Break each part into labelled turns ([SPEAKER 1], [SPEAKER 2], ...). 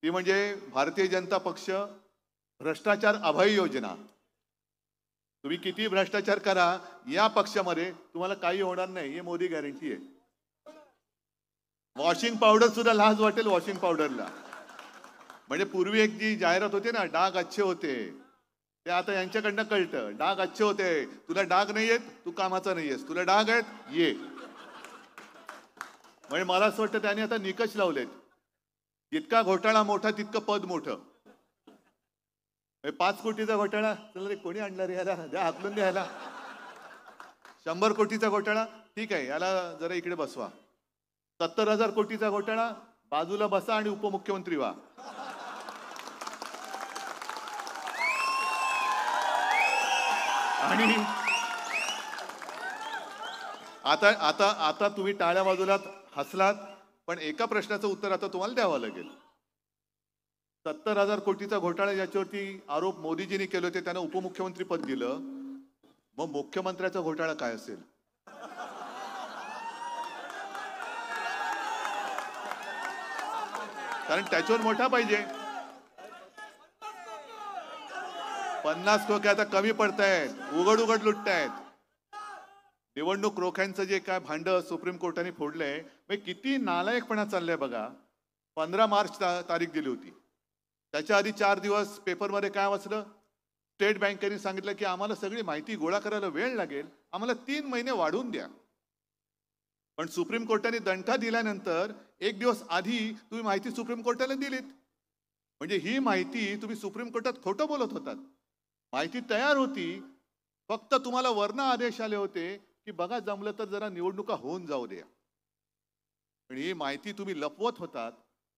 [SPEAKER 1] ती म्हणजे भारतीय जनता पक्ष भ्रष्टाचार अभय योजना। तुम्ही किती भ्रष्टाचार करा, या पक्षामध्ये तुम्हाला काही होणार नाही, हे मोदी गॅरंटी आहे। वॉशिंग पावडर सुद्धा लाज वाटेल वॉशिंग पावडरला। म्हणजे पूर्वी एक जी जाहिरात होते ना, डाग अच्छे होते, ते आता यांच्याकडनं कळतं, डाग अच्छे होते, तुला डाग नाही आहेत, तू कामाचा नाही आहेस, तुला डाग आहेत ये। म्हणजे मला असं वाटतं त्यांनी आता निकष लावलेत, जितका घोटाळा मोठा तितकं पद मोठं। 5 कोटीचा घोटाळा, चला रे कोणी आणला रे याला, द्या हाकलून द्या याला। 100 कोटीचा घोटाळा, ठीक आहे याला जरा इकडे बसवा। 70,000 कोटीचा घोटाळा, बाजूला बसा आणि उपमुख्यमंत्री व्हा। आणि आता आता आता तुम्ही टाळ्या बाजूला हसलात, पण एका प्रश्नाचं उत्तर आता तुम्हाला द्यावं लागेल। 70,000 कोटीचा घोटाळा ज्याच्यावरती आरोप मोदीजींनी केले होते त्यांना उपमुख्यमंत्री पद दिलं, मग मुख्यमंत्र्याचा घोटाळा काय असेल? कारण त्याच्यावर मोठा पाहिजे। 50 कोटी आता कमी पडतायत, उघड उघड लुटतायत। निवडणूक रोख्यांचं जे काय भांड सुप्रीम कोर्टाने फोडलंय, म्हणजे किती नालायकपणा चाललाय बघा। 15 मार्च तारीख दिली होती, त्याच्या आधी 4 दिवस पेपरमध्ये काय वाचलं, स्टेट बँकेने सांगितलं की आम्हाला सगळी माहिती गोळा करायला वेळ लागेल, आम्हाला 3 महिने वाढवून द्या। पण सुप्रीम कोर्टाने दणका दिल्यानंतर 1 दिवस आधी तुम्ही माहिती सुप्रीम कोर्टाला दिलीत, म्हणजे ही माहिती तुम्ही सुप्रीम कोर्टात खोटं बोलत होतात। माहिती तयार होती, फक्त तुम्हाला वर्ण आदेश आले होते की बघा जमलं तर जरा निवडणुका होऊन जाऊ द्या, पण ही माहिती तुम्ही लपवत होतात।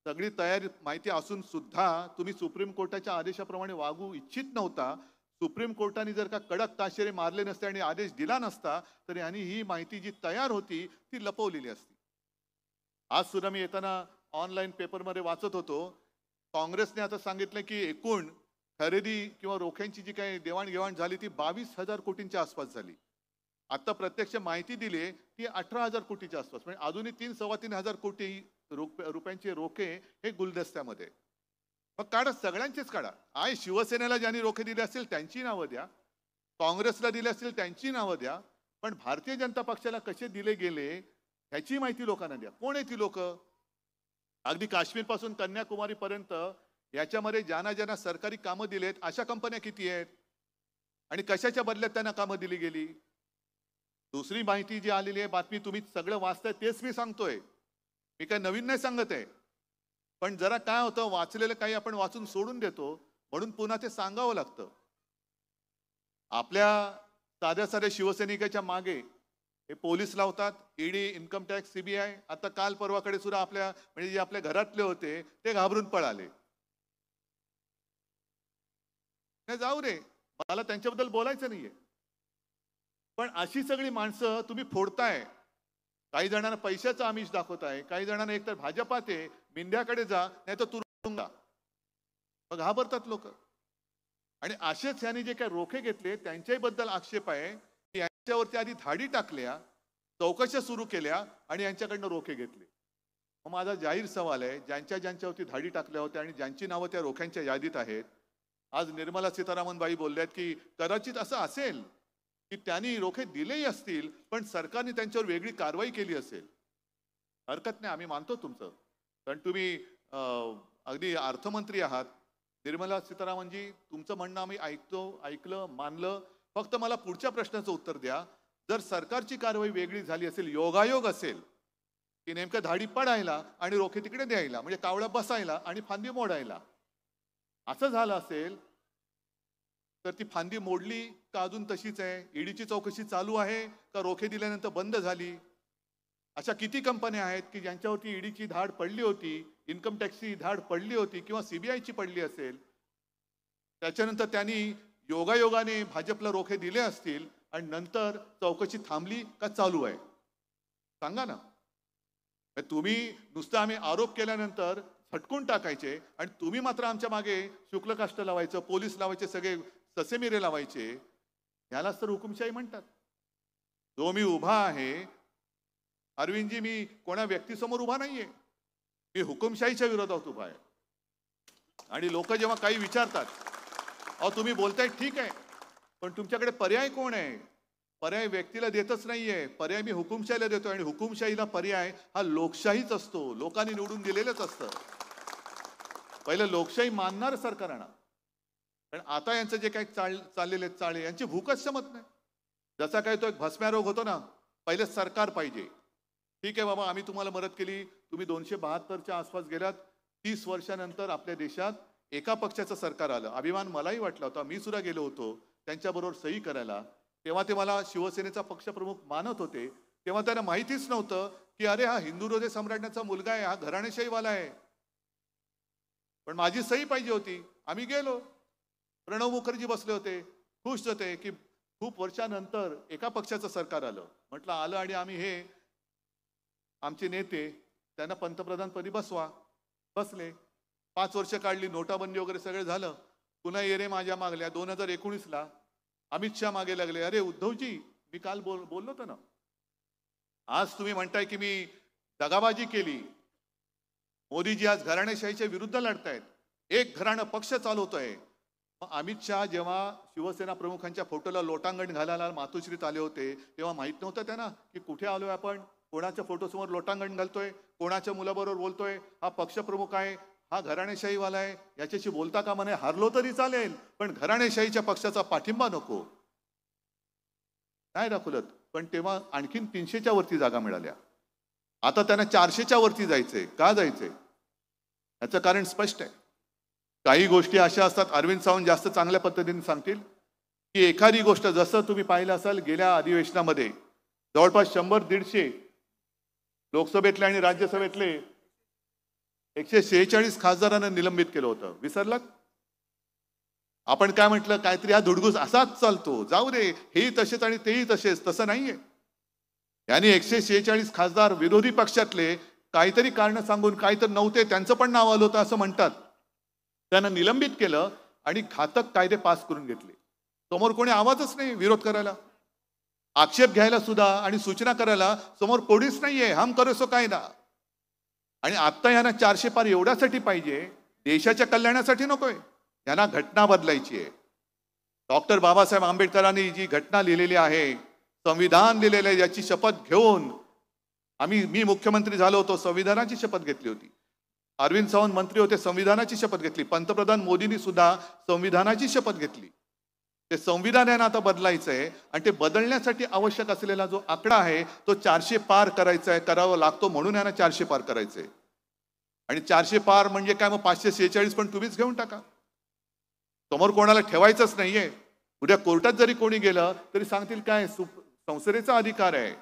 [SPEAKER 1] सगळी तयारी माहिती असून सुद्धा तुम्ही सुप्रीम कोर्टाच्या आदेशाप्रमाणे वागू इच्छित नव्हता। सुप्रीम कोर्टाने जर का कडक ताशेरे मारले नसते आणि आदेश दिला नसता, तर यांनी ही माहिती जी तयार होती ती लपवलेली असती। आज सुद्धा मी येताना ऑनलाईन पेपरमध्ये वाचत होतो, काँग्रेसने आता सांगितलं की एकूण खरेदी किंवा रोख्यांची जी काही देवाणघेवाण झाली ती 22,000 कोटींच्या आसपास झाली। आता प्रत्यक्ष माहिती दिली ती 18,000 कोटीच्या आसपास, म्हणजे अजूनही 3-3.5 कोटी रुपयांचे रोखे हे गुलदस्त्यामध्ये। मग काढा, सगळ्यांचेच काढा। आय शिवसेनेला ज्यांनी रोखे दिले असतील त्यांची नावं द्या, काँग्रेसला दिले असतील त्यांची नावं द्या, पण भारतीय जनता पक्षाला कसे दिले गेले ह्याची माहिती लोकांना द्या। कोण आहे ती लोक? अगदी काश्मीर पासून कन्याकुमारी पर्यंत याच्यामध्ये ज्यांना ज्यांना सरकारी कामं दिलेत अशा कंपन्या किती आहेत आणि कशाच्या बदल्यात त्यांना कामं दिली गेली? दुसरी माहिती जी आलेली आहे, बातमी तुम्ही सगळं वाचताय तेच मी सांगतोय, मी काय नवीन नाही सांगत आहे। पण जरा काय होतं, वाचलेलं काही आपण वाचून सोडून देतो, म्हणून पुन्हा ते सांगावं लागतं। आपल्या साध्या साध्या शिवसैनिकाच्या मागे हे पोलीस लावतात, ईडी, इन्कम टॅक्स, सीबीआय। आता काल परवाकडे सुद्धा आपल्या म्हणजे जे आपल्या घरातले होते ते घाबरून पळाले। नाही जाऊ रे, मला त्यांच्याबद्दल बोलायचं नाहीये, पण अशी सगळी माणसं तुम्ही फोडताय। काही जणांना पैशाचं आमिष दाखवताय, काही जणांना एकतर भाजपात आहे, मिंद्याकडे जा, नाही तर तुरुंगा, मग घाबरतात लोक। आणि असेच यांनी जे काही रोखे घेतले त्यांच्याही बद्दल आक्षेप आहे की यांच्यावरती आधी धाडी टाकल्या, चौकशा सुरू केल्या आणि यांच्याकडनं रोखे घेतले। मग माझा जाहीर सवाल आहे, ज्यांच्या ज्यांच्यावरती धाडी टाकल्या होत्या आणि ज्यांची नावं त्या रोख्यांच्या यादीत आहेत, आज निर्मला सीतारामन बाई बोलल्यात की कदाचित असं असेल की त्यांनी रोखे दिलेही असतील, पण सरकारने त्यांच्यावर वेगळी कारवाई केली असेल। हरकत नाही, आम्ही मानतो तुमचं, कारण तुम्ही अगदी अर्थमंत्री आहात। निर्मला सीतारामनजी, तुमचं म्हणणं आम्ही ऐकलं, मानलं। फक्त मला पुढच्या प्रश्नाचं उत्तर द्या, जर सरकारची कारवाई वेगळी झाली असेल, योगायोग असेल की नेमकं धाडी पडायला आणि रोखे तिकडे द्यायला, म्हणजे कावळा बसायला आणि फांदी मोडायला, असं झालं असेल तर ती फांदी मोडली का अजून तशीच आहे? ईडीची चौकशी चालू आहे का रोखे दिल्यानंतर बंद झाली? अशा किती कंपन्या आहेत की ज्यांच्यावरती ईडीची धाड पडली होती, इन्कम टॅक्सची धाड पडली होती किंवा सीबीआयची पडली असेल, त्याच्यानंतर त्यांनी योगायोगाने भाजपला रोखे दिले असतील आणि नंतर चौकशी थांबली का चालू आहे? सांगा ना। तुम्ही नुसतं आम्ही आरोप केल्यानंतर झटकून टाकायचे आणि तुम्ही मात्र आमच्या मागे शुक्लकाष्ट लावायचं, पोलीस लावायचे, सगळे ससेमिरे लावायचे, यालाच तर हुकुमशाही म्हणतात। जो मी उभा आहे अरविंदजी, मी कोणा व्यक्तीसमोर उभा नाहीये, मी हुकुमशाहीच्या विरोधात उभा आहे। आणि लोक जेव्हा काही विचारतात, अहो तुम्ही बोलताय ठीक आहे, पण तुमच्याकडे पर्याय कोण आहे? पर्याय व्यक्तीला देतच नाहीये, पर्याय मी हुकुमशाहीला देतो, आणि हुकुमशाहीला पर्याय हा लोकशाहीच असतो, लोकांनी निवडून दिलेलंच असतं. पहिलं लोकशाही मानणार सरकार आणा. पण आता यांचं जे काही चाललेले चाळे, यांची भूकच क्षमत नाही. जसा काही तो एक भस्म्यारोग होतो ना, पहिले सरकार पाहिजे. ठीक आहे बाबा, आम्ही तुम्हाला मदत केली, तुम्ही 272च्या आसपास गेलात, 30 वर्षानंतर आपल्या देशात एका पक्षाचं सरकार आलं. अभिमान मलाही वाटला होता, मी सुद्धा गेलो होतो त्यांच्याबरोबर सही करायला. तेव्हा ते मला शिवसेनेचा पक्षप्रमुख मानत होते. तेव्हा त्यांना माहितीच नव्हतं की अरे हा हिंदू हृदय सम्राटांचा मुलगा आहे, हा घराणेशाहीवाला आहे. पण माझी सही पाहिजे होती. आम्ही गेलो, प्रणव मुखर्जी बसले होते, खुश होते की खूप वर्षानंतर एका पक्षाचं सरकार आलं. म्हटलं आलं, आणि आम्ही हे आमचे नेते त्यांना पंतप्रधानपदी बसवा. बसले. 5 वर्ष काढली, नोटाबंदी वगैरे सगळं झालं. पुन्हा येरे माझ्या मागल्या. 2019ला अमित शहा मागे लागले. अरे उद्धवजी, मी काल बोललो होतो ना, आज तुम्ही म्हणताय की मी दगाबाजी केली. मोदीजी आज घराणेशाहीच्या विरुद्ध लढतायत, एक घराणं पक्ष चालवतोय. मग अमित शहा जेव्हा शिवसेना प्रमुखांच्या फोटोला लोटांगण घालायला मातोश्रीत आले होते, तेव्हा माहित नव्हतं त्यांना की कुठे आलोय आपण, कोणाच्या फोटोसमोर लोटांगण घालतोय, कोणाच्या मुलाबरोबर बोलतोय, हा पक्षप्रमुख आहे, हा घराणेशाहीवाला आहे, याच्याशी बोलता का म्हणे. हारलो तरी चालेल, पण घराणेशाहीच्या पक्षाचा पाठिंबा नको. नाही दाखवलं. पण तेव्हा आणखीन 300च्या वरती जागा मिळाल्या. आता त्यांना 400च्या वरती जायचंय. का जायचंय? याचं कारण स्पष्ट आहे. काही गोष्टी अशा असतात, अरविंद सावंत जास्त चांगल्या पद्धतीने सांगतील, की एखादी गोष्ट जसं तुम्ही पाहिलं असाल गेल्या अधिवेशनामध्ये जवळपास 100-150 लोकसभेतले आणि राज्यसभेतले 146 खासदारांना निलंबित केलं होतं. विसरलात? आपण काय म्हटलं, काहीतरी हा धुडगूस असाच चालतो, जाऊ दे, हेही तसेच आणि तेही तसेच. तसं नाहीये. यांनी 146 खासदार विरोधी पक्षातले काहीतरी कारण सांगून, काहीतरी नव्हते त्यांचं पण नाव आलं होतं असं म्हणतात, त्यांना निलंबित केलं आणि घातक कायदे पास करून घेतले. समोर कोणी आवाजच नाही विरोध करायला, आक्षेप घ्यायला सुद्धा आणि सूचना करायला समोर कोणीच नाहीये. हम करो सो कायदा. आणि आता यांना 400 पार एवढ्यासाठी पाहिजे, देशाच्या कल्याणासाठी नकोय. यांना घटना बदलायची आहे. डॉक्टर बाबासाहेब आंबेडकरांनी जी घटना लिहिलेली आहे, संविधान लिहिलेलं आहे, याची शपथ घेऊन मी मुख्यमंत्री झालो होतो, संविधानाची शपथ घेतली होती. अरविंद सावंत मंत्री होते, संविधानाची शपथ घेतली. पंतप्रधान मोदींनी सुद्धा संविधानाची शपथ घेतली. ते संविधान यांना आता बदलायचं आहे, आणि ते बदलण्यासाठी आवश्यक असलेला जो आकडा आहे तो 400 पार करायचा आहे, करावा लागतो. म्हणून यांना 400 पार करायचंय. आणि 400 पार म्हणजे काय, मग 546 पण तुम्हीच घेऊन टाका. समोर कोणाला ठेवायचंच नाहीये. उद्या कोर्टात जरी कोणी गेलं तरी सांगतील काय, संसदेचा अधिकार आहे.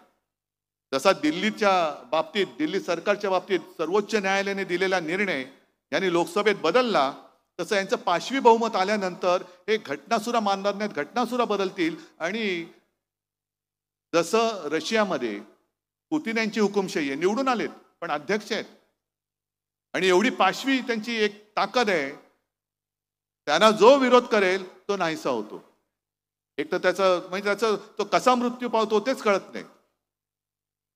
[SPEAKER 1] जसा दिल्लीच्या बाबतीत, दिल्ली सरकारच्या बाबतीत सर्वोच्च न्यायालयाने दिलेला निर्णय यांनी लोकसभेत बदलला, तसं यांचं 5वी बहुमत आल्यानंतर हे घटना सुद्धा मानणार नाहीत, घटना सुद्धा बदलतील. आणि जसं रशियामध्ये पुतिन यांची हुकुमशाही आहे, निवडून आलेत पण अध्यक्ष आहेत, आणि एवढी 5वी त्यांची एक ताकद आहे, त्यांना जो विरोध करेल तो नाहीसा होतो. एक तर त्याचा तो कसा मृत्यू पावतो तेच कळत नाही.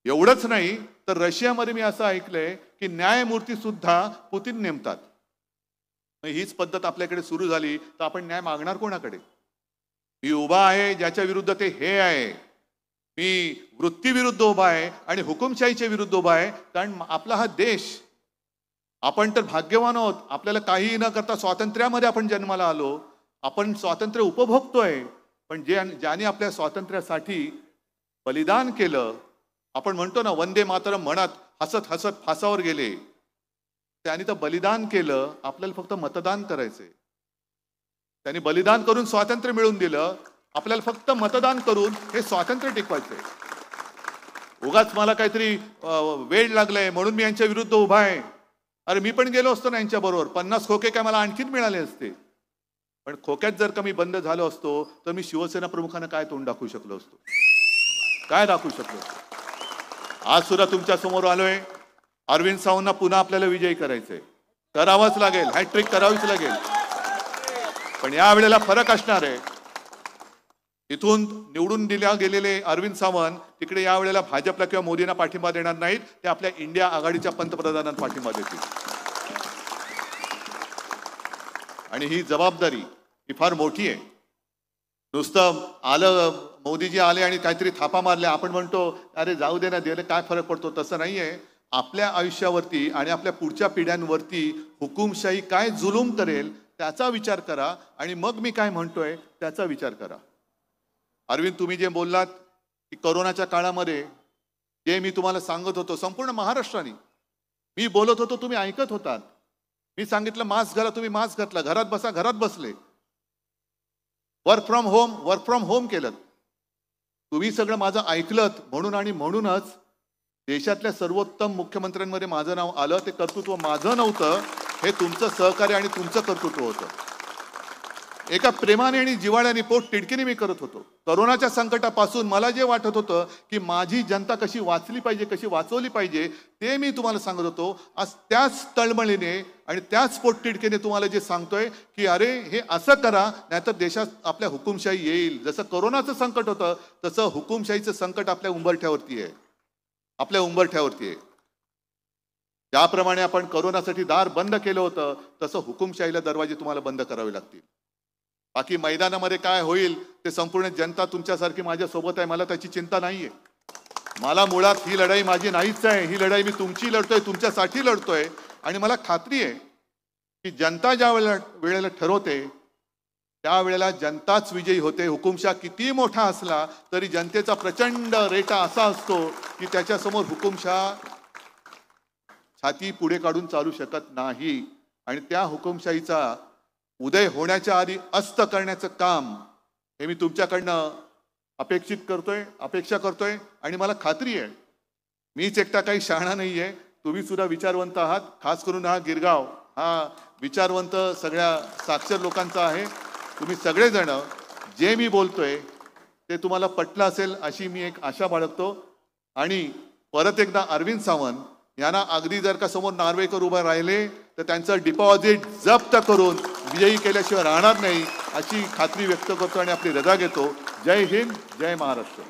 [SPEAKER 1] एवढंच नाही तर रशियामध्ये मी असं ऐकलंय की न्यायमूर्ती सुद्धा पुतिन नेमतात. हीच पद्धत आपल्याकडे सुरू झाली तर आपण न्याय मागणार कोणाकडे? मी उभा आहे ज्याच्या विरुद्ध ते हे आहे, मी वृत्तीविरुद्ध उभा आहे आणि हुकुमशाहीच्या विरुद्ध उभा आहे. कारण आपला हा देश, आपण तर भाग्यवान आहोत, आपल्याला काहीही न करता स्वातंत्र्यामध्ये आपण जन्माला आलो, आपण स्वातंत्र्य उपभोगतोय. पण ज्याने आपल्या स्वातंत्र्यासाठी बलिदान केलं, आपण म्हणतो ना वंदे मातरम म्हणत हसत हसत फासावर गेले, त्यांनी तर बलिदान केलं. आपल्याला फक्त मतदान करायचंय. त्यांनी बलिदान करून स्वातंत्र्य मिळवून दिलं, आपल्याला फक्त मतदान करून हे स्वातंत्र्य टिकवायचंय. उगाच मला काहीतरी वेळ लागलाय म्हणून मी यांच्या विरुद्ध उभा आहे. अरे मी पण गेलो असतो ना यांच्या बरोबर, 50 खोके काय मला आणखीन मिळाले असते. पण खोक्यात जर का मी बंद झालो असतो तर मी शिवसेना प्रमुखांना काय तोंड दाखवू शकलो असतो, काय दाखवू शकलो असतो? आज सुद्धा तुमच्या समोर आलोय. अरविंद सावंतना पुन्हा आपल्याला विजयी करायचंय, करावंच लागेल, हॅट्रिक करावीच लागेल. पण या वेळेला फरक असणार आहे. इथून निवडून दिल्या गेलेले अरविंद सावंत तिकडे या वेळेला भाजपला किंवा मोदींना पाठिंबा देणार नाहीत, ते आपल्या इंडिया आघाडीच्या पंतप्रधानांना पाठिंबा देतील. आणि ही जबाबदारी ही फार मोठी आहे. नुसतं आलं मोदीजी आले आणि काहीतरी थापा मारल्या आपण म्हणतो अरे जाऊ दे ना, दिले काय फरक पडतो. तसं नाहीये. आपल्या आयुष्यावरती आणि आपल्या पुढच्या पिढ्यांवरती हुकुमशाही काय जुलूम करेल त्याचा विचार करा आणि मग मी काय म्हणतोय त्याचा विचार करा. अरविंद, तुम्ही जे बोललात की कोरोनाच्या काळामध्ये जे मी तुम्हाला सांगत होतो संपूर्ण महाराष्ट्राने मी बोलत होतो, तुम्ही ऐकत होतात. मी सांगितलं मास्क घाला, तुम्ही मास्क घातला. घरात बसा, घरात बसले. वर्क फ्रॉम होम केलं. तुम्ही सगळं माझं ऐकलत म्हणून आणि म्हणूनच देशातल्या सर्वोत्तम मुख्यमंत्र्यांमध्ये माझं नाव आलं. ते कर्तृत्व माझं नव्हतं, हे तुमचं सहकार्य आणि तुमचं कर्तृत्व होतं. एका प्रेमाने आणि जिव्हाळ्याने पोट तिडकीने मी करत होतो. कोरोनाच्या संकटापासून मला जे वाटत होतं की माझी जनता कशी वाचली पाहिजे, कशी वाचवली पाहिजे, ते मी तुम्हाला सांगत होतो. आज त्याच तळमळीने आणि त्याच पोट तिडकीने तुम्हाला जे सांगतोय की अरे हे असं करा, नाहीतर देशात आपल्या हुकुमशाही येईल. जसं कोरोनाचं संकट होतं तसं हुकुमशाहीचं संकट आपल्या उंबरठ्यावरती आहे, आपल्या उंबरठ्यावरती आहे. ज्याप्रमाणे आपण कोरोनासाठी दार बंद केलं होतं तसं हुकुमशाहीला दरवाजे तुम्हाला बंद करावे लागतील. बाकी मैदानामध्ये काय होईल ते संपूर्ण जनता तुमच्यासारखी माझ्या सोबत आहे, मला त्याची चिंता नाहीये. मला मुळात ही लढाई माझी नाहीच आहे. ही लढाई मी तुमची लढतोय, तुमच्यासाठी लढतोय. आणि मला खात्री आहे की जनता ज्या वेळेला ठरवते त्यावेळेला जनताच विजयी होते. हुकुमशाह किती मोठा असला तरी जनतेचा प्रचंड रेटा असा असतो की त्याच्यासमोर हुकुमशाह छाती पुढे काढून चालू शकत नाही. आणि त्या हुकुमशाहीचा उदय होण्याच्या आधी अस्त करण्याचं काम हे मी तुमच्याकडनं अपेक्षा करतोय. आणि मला खात्री आहे मीच एकटा काही शहाणा नाहीये, तुम्ही सुद्धा विचारवंत आहात. खास करून हा गिरगाव हा विचारवंत सगळ्या साक्षर लोकांचा आहे. तुम्ही सगळेजण जे मी बोलतोय ते तुम्हाला पटलं असेल अशी मी एक आशा बाळगतो. आणि परत एकदा अरविंद सावंत यांना अगदी जर का समोर नार्वेकर उभं राहिले तर त्यांचं डिपॉझिट जप्त करून विजयी केल्याशिवाय राहणार नाही अशी खात्री व्यक्त करतो आणि आपली रजा घेतो. जय हिंद, जय महाराष्ट्र.